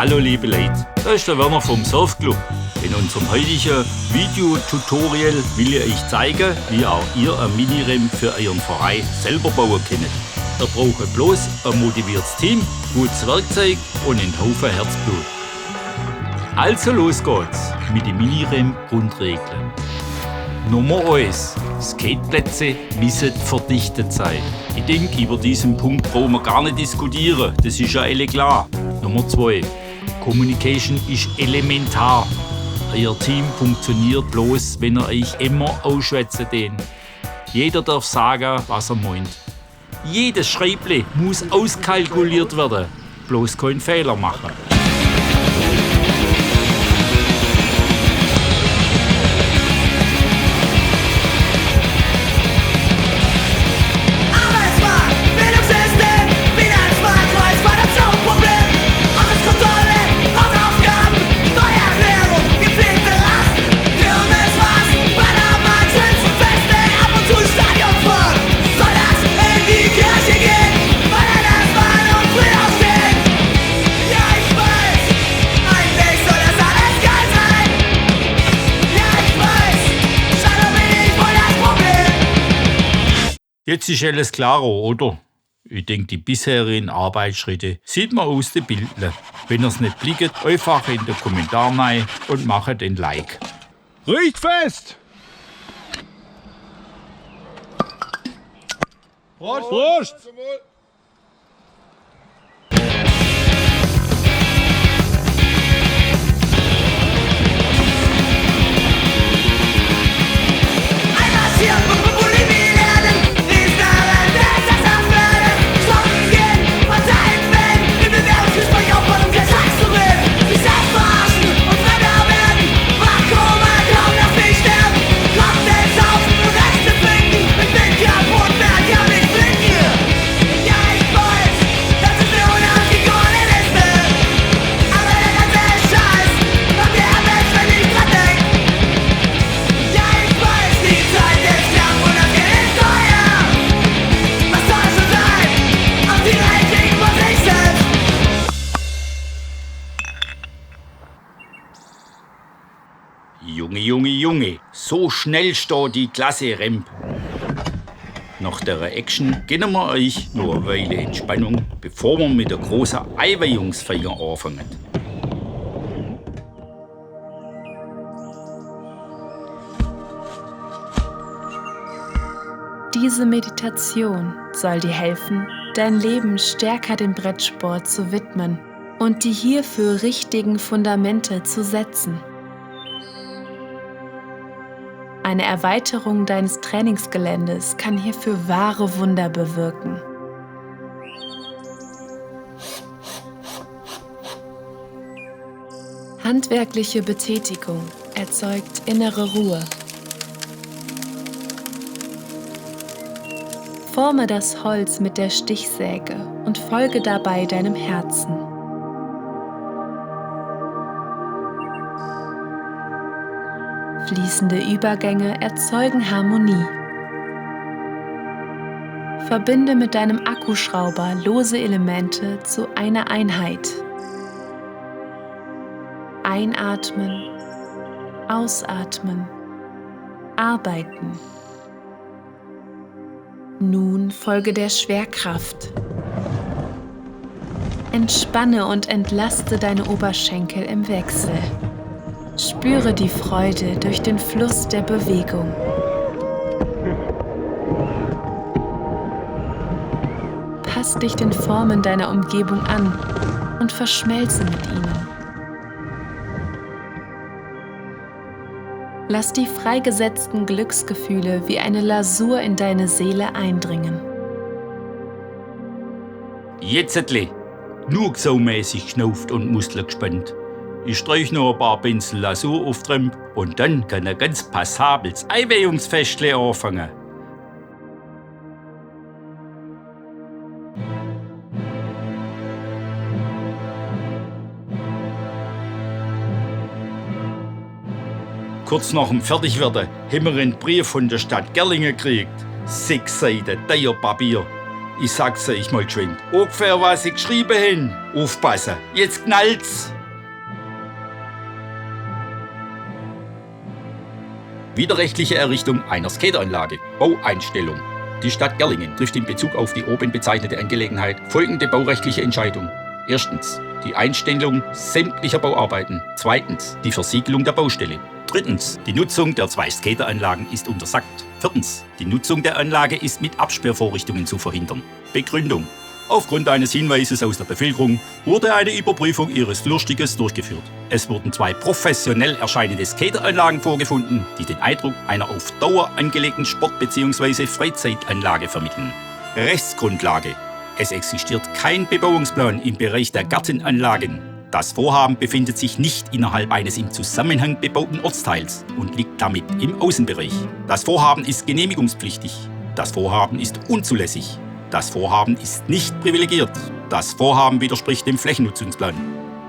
Hallo liebe Leute, da ist der Werner vom Surfclub. In unserem heutigen Videotutorial will ich euch zeigen, wie auch ihr ein Minirem für euren Verein selber bauen könnt. Ihr braucht bloß ein motiviertes Team, gutes Werkzeug und einen Haufen Herzblut. Also los geht's mit den Minirem-Grundregeln. Nummer 1. Skateplätze müssen verdichtet sein. Ich denke, über diesen Punkt brauchen wir gar nicht diskutieren, das ist ja alle klar. Nummer 2. Communication ist elementar. Euer Team funktioniert bloß, wenn ihr euch immer ausschwätzen den. Jeder darf sagen, was er meint. Jedes Schreible muss auskalkuliert werden, bloß keinen Fehler machen. Jetzt ist alles klarer, oder? Ich denke, die bisherigen Arbeitsschritte sieht man aus den Bildern. Wenn ihr es nicht blickt, einfach in den Kommentar rein und macht den Like. Riecht fest! Prost! Prost! Junge, so schnell steht die Klasse Remp. Nach der Action gönnen wir euch nur eine Weile Entspannung, bevor wir mit der großen Eiweihungsfeier anfangen. Diese Meditation soll dir helfen, dein Leben stärker dem Brettsport zu widmen und die hierfür richtigen Fundamente zu setzen. Eine Erweiterung deines Trainingsgeländes kann hierfür wahre Wunder bewirken. Handwerkliche Betätigung erzeugt innere Ruhe. Forme das Holz mit der Stichsäge und folge dabei deinem Herzen. Fließende Übergänge erzeugen Harmonie. Verbinde mit deinem Akkuschrauber lose Elemente zu einer Einheit. Einatmen, ausatmen, arbeiten. Nun folge der Schwerkraft. Entspanne und entlaste deine Oberschenkel im Wechsel. Spüre die Freude durch den Fluss der Bewegung. Pass dich den Formen deiner Umgebung an und verschmelze mit ihnen. Lass die freigesetzten Glücksgefühle wie eine Lasur in deine Seele eindringen. Jetzt nur saumäßig geschnauft und Muskeln gespannt. Ich streich noch ein paar Pinsel Lasur auf Tremp und dann kann ein ganz passables Eiweihungsfestle anfangen. Kurz nach dem Fertigwerden haben wir einen Brief von der Stadt Gerlingen gekriegt. 6 Seiten Papier. Ich sag's euch mal geschwind. Ungefähr was sie geschrieben haben. Aufpassen, jetzt knallt's. Widerrechtliche Errichtung einer Skateranlage. Baueinstellung. Die Stadt Gerlingen trifft in Bezug auf die oben bezeichnete Angelegenheit folgende baurechtliche Entscheidung. Erstens, die Einstellung sämtlicher Bauarbeiten. Zweitens, die Versiegelung der Baustelle. Drittens, die Nutzung der 2 Skateranlagen ist untersagt. Viertens, die Nutzung der Anlage ist mit Absperrvorrichtungen zu verhindern. Begründung. Aufgrund eines Hinweises aus der Bevölkerung wurde eine Überprüfung ihres Flurstückes durchgeführt. Es wurden 2 professionell erscheinende Skateranlagen vorgefunden, die den Eindruck einer auf Dauer angelegten Sport- bzw. Freizeitanlage vermitteln. Rechtsgrundlage. Es existiert kein Bebauungsplan im Bereich der Gartenanlagen. Das Vorhaben befindet sich nicht innerhalb eines im Zusammenhang bebauten Ortsteils und liegt damit im Außenbereich. Das Vorhaben ist genehmigungspflichtig. Das Vorhaben ist unzulässig. Das Vorhaben ist nicht privilegiert. Das Vorhaben widerspricht dem Flächennutzungsplan.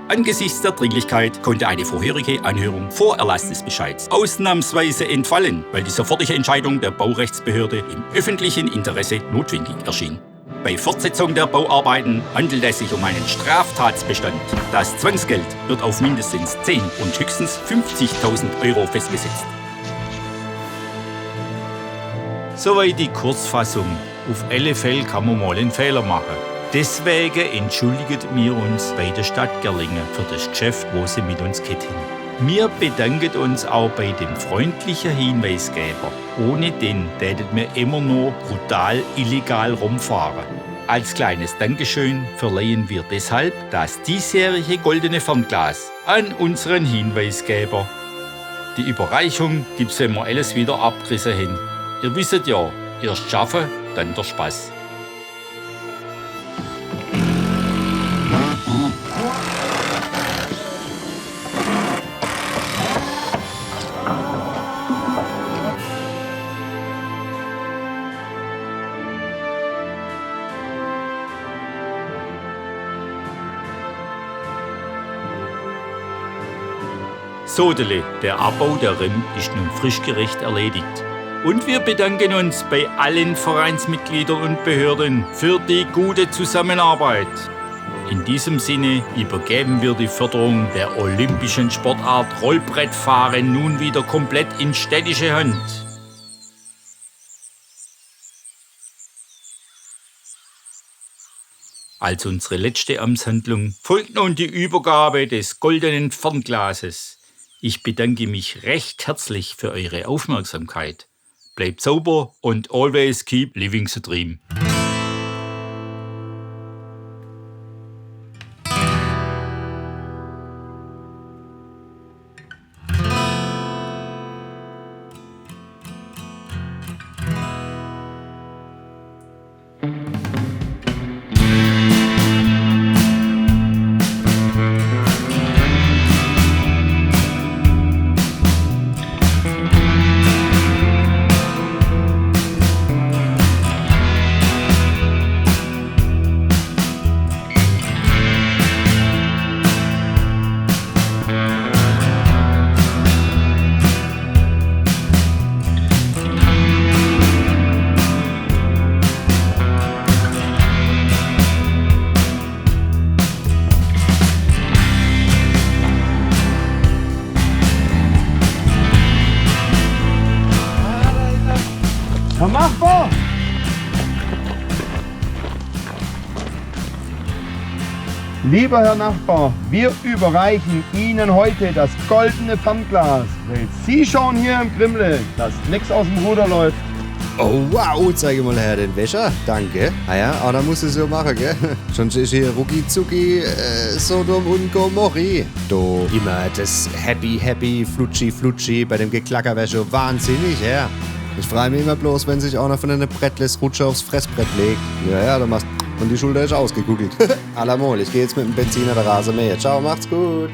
Angesichts der Dringlichkeit konnte eine vorherige Anhörung vor Erlass des Bescheids ausnahmsweise entfallen, weil die sofortige Entscheidung der Baurechtsbehörde im öffentlichen Interesse notwendig erschien. Bei Fortsetzung der Bauarbeiten handelt es sich um einen Straftatsbestand. Das Zwangsgeld wird auf mindestens 10 und höchstens 50.000 € festgesetzt. Soweit die Kurzfassung. Auf alle Fälle kann man mal einen Fehler machen. Deswegen entschuldigen wir uns bei der Stadt Gerlingen für das Geschäft, wo sie mit uns hätten. Wir bedanken uns auch bei dem freundlichen Hinweisgeber. Ohne den täten wir immer nur brutal illegal rumfahren. Als kleines Dankeschön verleihen wir deshalb das diesjährige goldene Fernglas an unseren Hinweisgeber. Die Überreichung gibt's, wenn wir alles wieder abgerissen haben. Ihr wisst ja, erst schaffen, dann der Spaß. Sodele, der Abbau der Rimm ist nun frischgerecht erledigt. Und wir bedanken uns bei allen Vereinsmitgliedern und Behörden für die gute Zusammenarbeit. In diesem Sinne übergeben wir die Förderung der olympischen Sportart Rollbrettfahren nun wieder komplett in städtische Hand. Als unsere letzte Amtshandlung folgt nun die Übergabe des goldenen Fernglases. Ich bedanke mich recht herzlich für eure Aufmerksamkeit. Bleibt sauber und always keep living the dream. Herr Nachbar! Lieber Herr Nachbar, wir überreichen Ihnen heute das goldene Fernglas. Weil Sie schauen hier im Grimmle, dass nichts aus dem Ruder läuft. Oh wow, zeige mal her den Wäscher. Danke. Ah ja, aber da musst du so machen, gell? Sonst ist hier rucki zucki Sodom und Gomorri. Do immer das happy, flutschi bei dem Geklackerwäsche. Wahnsinnig, ja. Ich freue mich immer bloß, wenn sich einer von den Brettles Rutsche aufs Fressbrett legt. Ja, du machst und die Schulter ist ausgegoogelt. Alamol, ich gehe jetzt mit dem Benziner der Rasenmäher. Ciao, macht's gut.